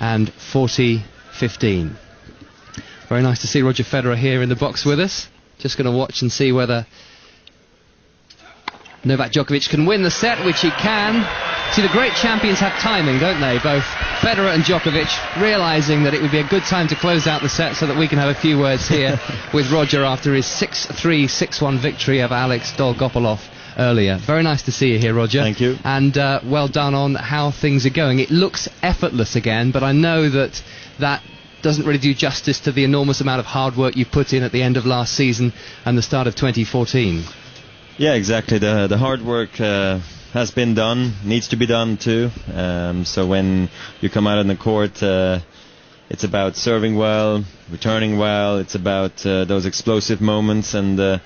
and 40-15. Very nice to see Roger Federer here in the box with us. Just going to watch and see whether Novak Djokovic can win the set, which he can. See, the great champions have timing, don't they? Both Federer and Djokovic realising that it would be a good time to close out the set so that we can have a few words here with Roger after his 6-3, 6-1 victory of Alex Dolgopolov earlier. Very nice to see you here, Roger. Thank you. And well done on how things are going. It looks effortless again, but I know that doesn't really do justice to the enormous amount of hard work you put in at the end of last season and the start of 2014. Yeah, exactly. The hard work has been done, needs to be done too. So when you come out on the court, it's about serving well, returning well. It's about those explosive moments and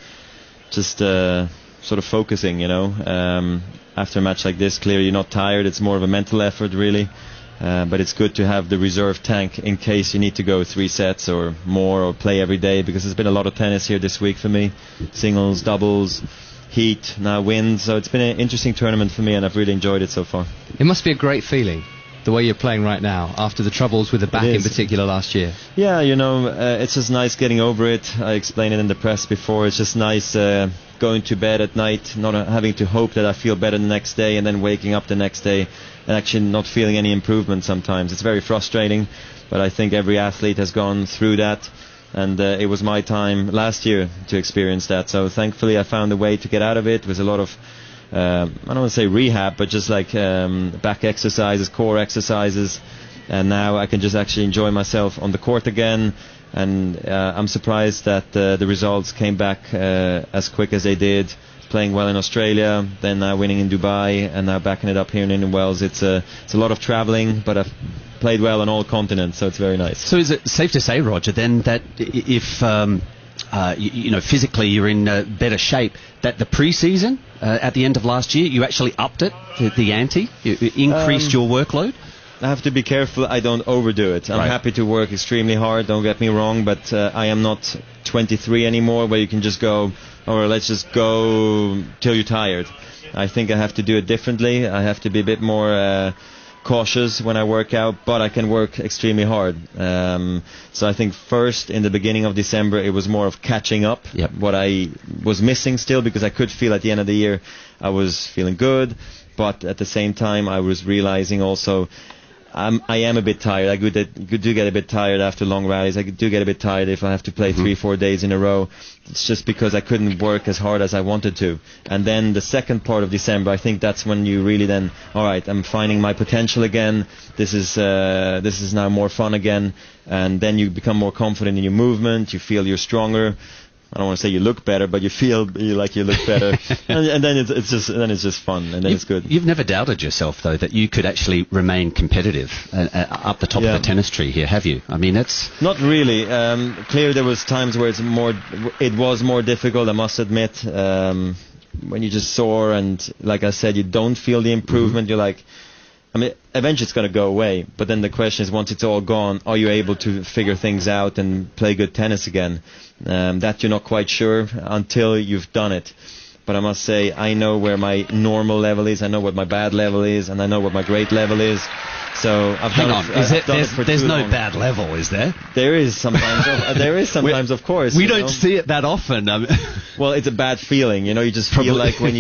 just sort of focusing, after a match like this. Clearly you're not tired. It's more of a mental effort, really. But it's good to have the reserve tank in case you need to go 3 sets or more or play every day, because there's been a lot of tennis here this week for me. Singles, doubles, heat, now wins. So it's been an interesting tournament for me, and I've really enjoyed it so far. It must be a great feeling, the way you're playing right now, after the troubles with the back in particular last year. Yeah, it's just nice getting over it. I explained it in the press before. It's just nice going to bed at night, not having to hope that I feel better the next day, and then waking up the next day and actually not feeling any improvement sometimes. It's very frustrating, but I think every athlete has gone through that, and it was my time last year to experience that. So thankfully I found a way to get out of it. It was a lot of I don't want to say rehab, but just like back exercises, core exercises, and now I can just actually enjoy myself on the court again. And I'm surprised that the results came back as quick as they did. Playing well in Australia, then winning in Dubai, and now backing it up here in Indian Wells. It's a lot of travelling, but I've played well on all continents, so it's very nice. So is it safe to say, Roger, then that if physically you're in better shape, that the pre-season at the end of last year you actually upped it, the ante, you increased your workload? I have to be careful I don't overdo it. I'm happy to work extremely hard, don't get me wrong, but I am not 23 anymore where you can just go, or let's just go till you're tired. I think I have to do it differently. I have to be a bit more cautious when I work out, but I can work extremely hard. So I think first in the beginning of December it was more of catching up what I was missing still, because I could feel at the end of the year I was feeling good, but at the same time I was realizing also I am a bit tired. I do get a bit tired after long rallies. I do get a bit tired if I have to play 3-4 days in a row. It's just because I couldn't work as hard as I wanted to. And then the second part of December, I think that's when you really then, all right, I'm finding my potential again. This is now more fun again. And then you become more confident in your movement. You feel you're stronger. I don't want to say you look better, but you feel like you look better, and then it's just fun, and then it's good. You've never doubted yourself, though, that you could actually remain competitive up the top of the tennis tree here, have you? I mean, it's not really. Clearly, there was times where it was more difficult. I must admit, when you just soar, and like I said, you don't feel the improvement. You're like, I mean, eventually it's going to go away, but then the question is, once it's all gone, are you able to figure things out and play good tennis again? That you're not quite sure until you've done it. But I must say, I know where my normal level is, I know what my bad level is, and I know what my great level is. So I've done it. There's no bad level, is there? There is sometimes. Of course. We don't see it that often. Well, it's a bad feeling. You just feel like when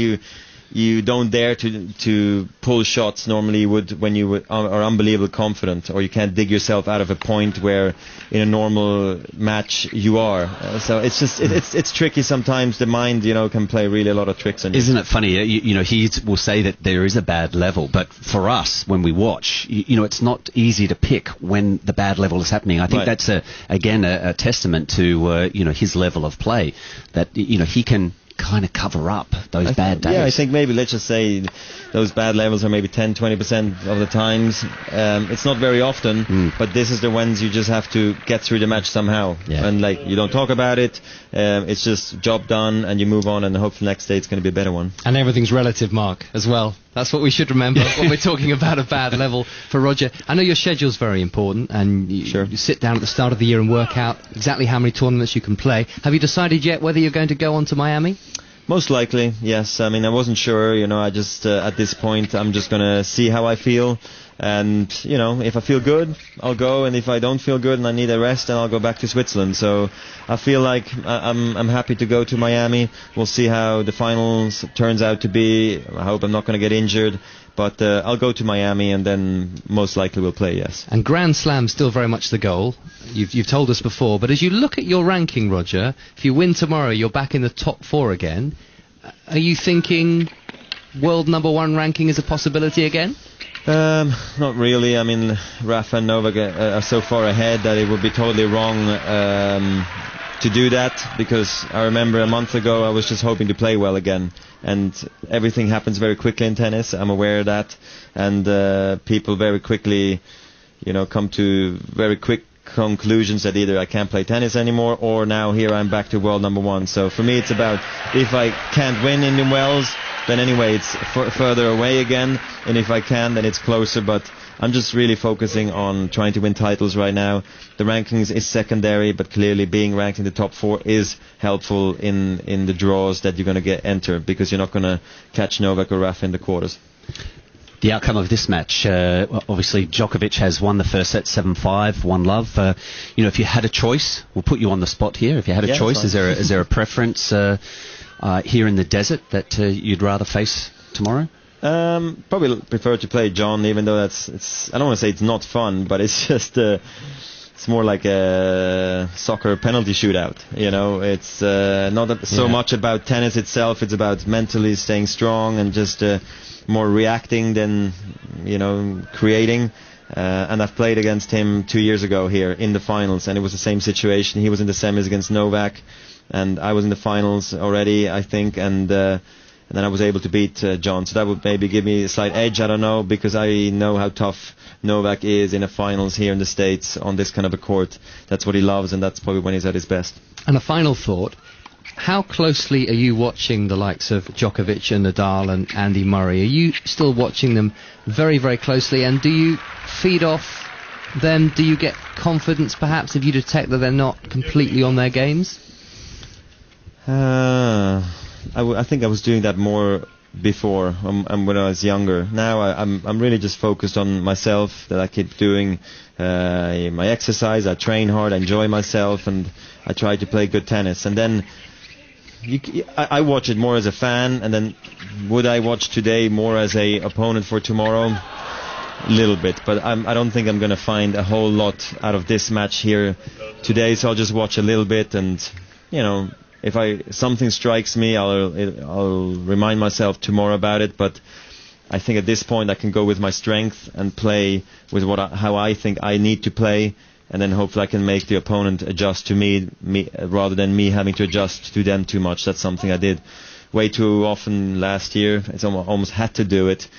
you don't dare to pull shots normally you would when you are unbelievably confident, or you can't dig yourself out of a point where in a normal match you are. So it's just it's tricky sometimes. The mind can play really a lot of tricks on you. Isn't it funny? He will say that there is a bad level, but for us when we watch, it's not easy to pick when the bad level is happening. I think that's again a testament to his level of play, that he can kind of cover up those bad days. Yeah, I think maybe, let's just say, those bad levels are maybe 10-20% of the times. It's not very often, but this is the ones you just have to get through the match somehow. Yeah. And you don't talk about it. It's just job done, and you move on, and hopefully next day it's going to be a better one. And everything's relative, Mark, as well. That's what we should remember when we're talking about a bad level for Roger. I know your schedule's very important, and you sit down at the start of the year and work out exactly how many tournaments you can play. Have you decided yet whether you're going to go on to Miami? Most likely, yes. I mean, I wasn't sure. I just at this point, I'm just going to see how I feel. And if I feel good, I'll go, and if I don't feel good and I need a rest, then I'll go back to Switzerland. So I feel like I'm happy to go to Miami. We'll see how the finals turns out to be. I hope I'm not going to get injured, but I'll go to Miami, and then most likely we'll play, yes. And Grand Slam still very much the goal. You've told us before, but as you look at your ranking, Roger, if you win tomorrow, you're back in the top 4 again. Are you thinking world number 1 ranking is a possibility again? Not really. I mean, Rafa and Novak are so far ahead that it would be totally wrong to do that, because I remember a month ago I was just hoping to play well again, and everything happens very quickly in tennis. I'm aware of that, and people very quickly, come to very quick conclusions that either I can't play tennis anymore, or now here I'm back to world number 1. So for me, it's about, if I can't win Indian Wells, then anyway it's further away again, and if I can, then it's closer. But I'm just really focusing on trying to win titles right now. The rankings is secondary, but clearly being ranked in the top 4 is helpful in the draws that you're going to enter, because you're not going to catch Novak or Rafa in the quarters. The outcome of this match, obviously Djokovic has won the first set 7-5, 1-love. If you had a choice, we'll put you on the spot here. If you had a choice, is there a preference here in the desert that you'd rather face tomorrow? Probably prefer to play John, even though I don't want to say it's not fun, but it's just it's more like a soccer penalty shootout. It's not so much about tennis itself. It's about mentally staying strong and just more reacting than creating. And I've played against him 2 years ago here in the finals, and it was the same situation. He was in the semis against Novak, and I was in the finals already, I think, and then I was able to beat John. So that would maybe give me a slight edge, I don't know, because I know how tough Novak is in the finals here in the States on this kind of a court. That's what he loves, and that's probably when he's at his best. And a final thought, how closely are you watching the likes of Djokovic and Nadal and Andy Murray? Are you still watching them very, very closely, and do you feed off them? Do you get confidence, perhaps, if you detect that they're not completely on their games? I think I was doing that more before, and when I was younger. Now I'm really just focused on myself, that I keep doing my exercise, I train hard, I enjoy myself, and I try to play good tennis. And then I watch it more as a fan, and then would I watch today more as a opponent for tomorrow? A little bit, but I don't think I'm going to find a whole lot out of this match here today, so I'll just watch a little bit, and if something strikes me, I'll remind myself tomorrow about it. But I think at this point I can go with my strength and play with how I think I need to play, and then hopefully I can make the opponent adjust to me rather than me having to adjust to them too much. That's something I did way too often last year. It's almost had to do it,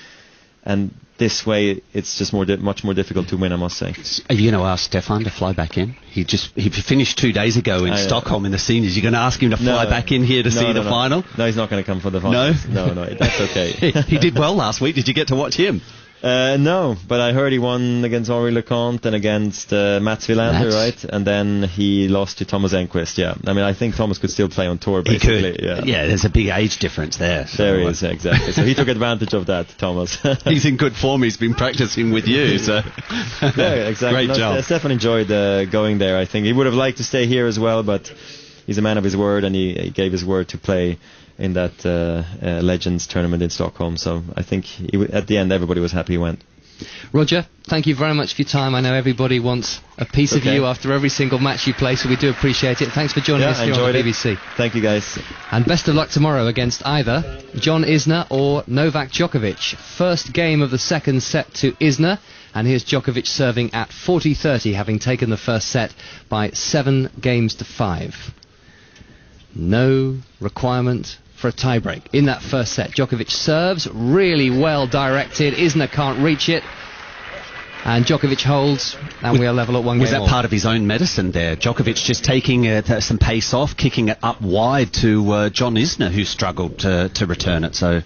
and this way it's just much more difficult to win, I must say. Are you going to ask Stefan to fly back in? He finished 2 days ago in Stockholm in the seniors. You're going to ask him to fly back in here to see the final? No, he's not going to come for the final. No, that's okay. He did well last week. Did you get to watch him? No, but I heard he won against Henri Lecomte and against Mats Wilander, right? And then he lost to Thomas Enquist, yeah. I mean, I think Thomas could still play on tour, basically. He could. Yeah, there's a big age difference there. There he is, exactly. So he took advantage of that, Thomas. He's in good form. He's been practicing with you, so... Yeah, exactly. Great job. Stefan enjoyed going there, I think. He would have liked to stay here as well, but he's a man of his word, and he gave his word to play in that Legends tournament in Stockholm. So I think at the end everybody was happy he went. Roger, thank you very much for your time. I know everybody wants a piece of you after every single match you play, so we do appreciate it. Thanks for joining us here on the BBC. Thank you, guys. And best of luck tomorrow against either John Isner or Novak Djokovic. First game of the second set to Isner, and here's Djokovic serving at 40-30, having taken the first set by 7-5. No requirement for a tiebreak in that first set. Djokovic serves, really well directed. Isner can't reach it, and Djokovic holds, and we are level at 1 game. Was that part of his own medicine there? Djokovic just taking some pace off, kicking it up wide to John Isner, who struggled to return it. So,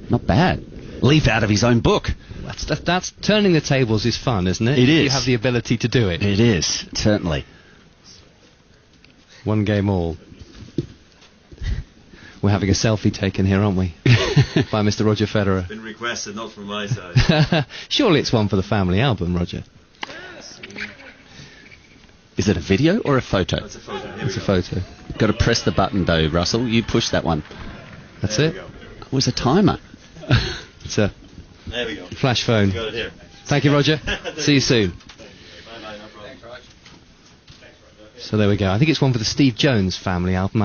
not bad. Leaf out of his own book. That's turning the tables is fun, isn't it? It is. You have the ability to do it. It is, certainly. 1 game all. We're having a selfie taken here, aren't we? By Mr. Roger Federer. It's been requested, not from my side. Surely it's one for the family album, Roger. Is it a video or a photo? It's a photo. It's a photo. Got to press the button though, Russell. You push that one. That's There it. we go. It was a timer. It's a There we go. flash phone. Got it here. Thank you, Roger. See you soon. Bye-bye, no problem. So there we go. I think it's one for the Steve Jones family album.